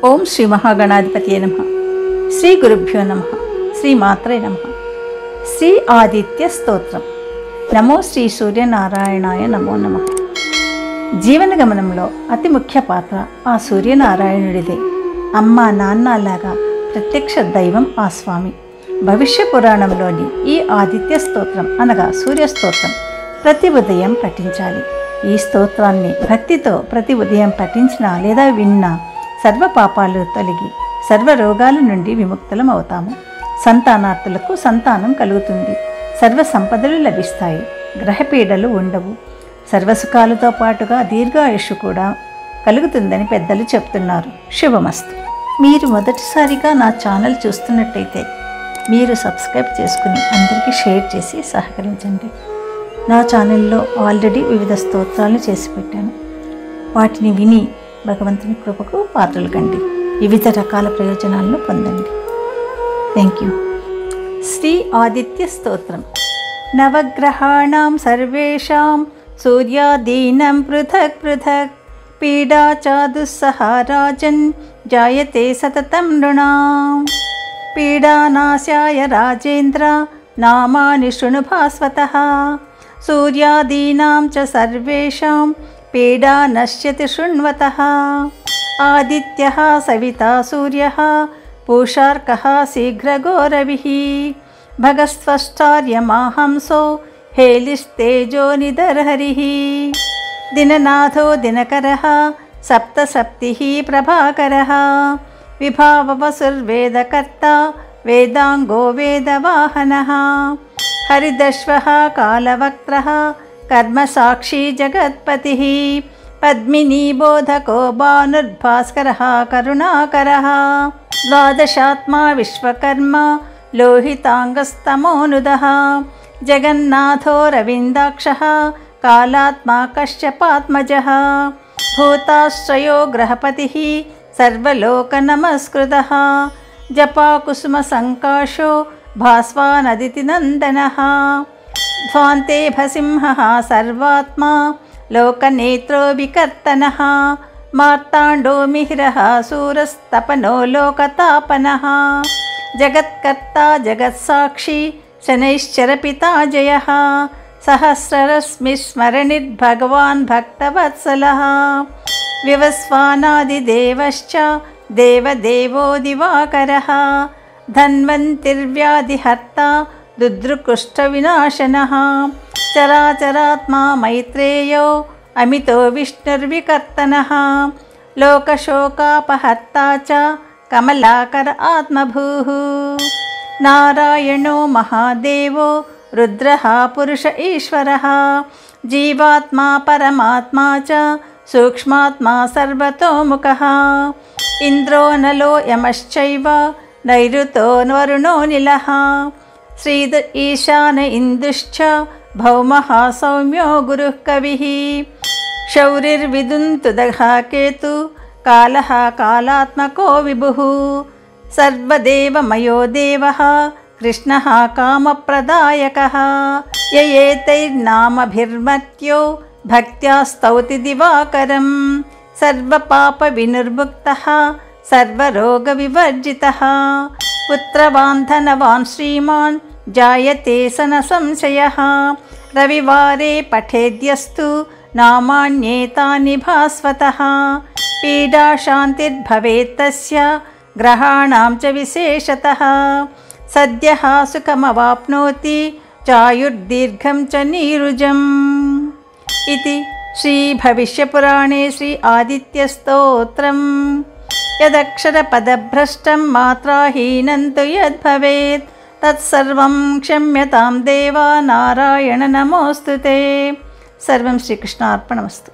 ఓం శ్రీ మహాగణాధిపతియే నమః. శ్రీ గురుభ్యో నమః. శ్రీ మాత్రే నమః. శ్రీ ఆదిత్య స్తోత్రం. నమో శ్రీ సూర్యనారాయణాయ నమో నమః. జీవన గమనంలో అతి ముఖ్య పాత్ర ఆ సూర్యనారాయణుడిదే. అమ్మ నాన్నలాగా ప్రత్యక్ష దైవం ఆ స్వామి. భవిష్య పురాణంలోని ఈ ఆదిత్య స్తోత్రం అనగా సూర్య స్తోత్రం ప్రతి ఉదయం పఠించాలి. ఈ స్తోత్రాన్ని భక్తితో ప్రతి ఉదయం పఠించినా లేదా విన్నా సర్వ పాపాలు తొలగి సర్వ రోగాల నుండి విముక్తులం అవుతాము. సంతానార్థులకు సంతానం కలుగుతుంది. సర్వ సంపదలు లభిస్తాయి. గ్రహపీడలు ఉండవు. సర్వసుఖాలతో పాటుగా దీర్ఘాయుష్ కూడా కలుగుతుందని పెద్దలు చెప్తున్నారు. శుభమస్తు. మీరు మొదటిసారిగా నా ఛానల్ చూస్తున్నట్టయితే మీరు సబ్స్క్రైబ్ చేసుకుని అందరికీ షేర్ చేసి సహకరించండి. నా ఛానల్లో ఆల్రెడీ వివిధ స్తోత్రాలు చేసి పెట్టాను. వాటిని విని భగవంతుని కృపకు పాత్రలు కండి. వివిధ రకాల ప్రయోజనాలను పొందండి. Thank you. శ్రీ ఆదిత్య స్తోత్రం. నవగ్రహాణం సర్వేషాం సూర్యాదీనం పృథక్ పృథక్ పీడా చాదుస్సహారాజన్ జాయతే సతతం నృణాం పీడానాశాయ రాజేంద్ర నామాని శృణు భాస్వతః సూర్యాదీనాం చ సర్వేషాం పీడా నశ్యతి శృణ్వతః ఆదిత్యః సవితా సూర్యః పూషార్కః శీఘ్రగో రవిః భగస్త్వష్టార్యమాహంసో హేలిస్తేజో నిదర్హరిః దిననాథో దినకరః సప్తసప్తిః ప్రభాకరః విభావవసుర్వేదకర్తా వేదాంగో వేదవాహనః హరిదశ్వః కాలవక్త్రః కర్మసాక్షి జగత్పతిః పద్మినీబోధకో భానుర్భాస్కరః కరుణాకరः ద్వాదశాత్మా విశ్వకర్మ లోహితాంగస్తమోనుదః జగన్నాథో రవిందాక్షః కాలాత్మా కశ్యపాత్మజः భూతాశ్రయో గ్రహపతిః సర్వలోకనమస్కృతः జపాకుసుమసంకాశో భాస్వానదితి నందనः ధ్వాంతే భసింహः సర్వాత్మా లోకనేత్రో వికర్తనः మార్తాండో మిహిరः శూరస్తపనో లోకతాపనः జగత్కర్తా జగత్సాక్షి శనైశ్చరపితా జయः సహస్రరశ్మిస్మరణిర్భగవాన్ భక్తవత్సలः వివస్వానాదిదేవశ్చ దేవదేవో దివాకరः ధన్వంతిర్వ్యాధిహర్తా రుద్రకుష్ఠవినాశనः చరాచరాత్మా మైత్రేయో అమితో విష్ణుర్వికర్తనः లోకశోకాపహర్తా చ కమలాకర ఆత్మభూః నారాయణో మహాదేవో రుద్రః పురుష ఈశ్వరः జీవాత్మా పరమాత్మా చ సూక్ష్మాత్మా సర్వతోముఖः ఇంద్రో నలో యమశ్చైవ నైరుతో వరుణో నిలః శ్రీద ఈశాన ఇందుశ్చ భౌమః సౌమ్యో గురుః కవిః శౌరిర్విదుంతుదః కేతు కాలః కాలాత్మకో విభుః సర్వదేవమయో దేవః కృష్ణః కామప్రదాయకः యయేతైర్నామభిర్మత్యో భక్త్యా స్తౌతి దివాకరం సర్వపాప వినిర్ముక్తః సర్వరోగవివర్జితः పుత్రవాన్ శ్రీమాన్ జాయతే సన సంశయः రవివారే పఠేద్యస్తు నామాన్యేతాని భాస్వతः పీడా శాంతిర్భవేత్తస్య గ్రహాణాం చ విశేషతః సద్యః సుఖమవాప్నోతి చాయుర్దీర్ఘం చ నీరుజం. ఇది శ్రీ భవిష్యపురాణే శ్రీ ఆదిత్య స్తోత్రం. యదక్షరపదభ్రష్టం మాత్రాహీనం తు యద్భవేత్ తత్సర్వం క్షమ్యతాం దేవా నారాయణ నమోస్తుతే. సర్వం శ్రీకృష్ణార్పణమస్తు.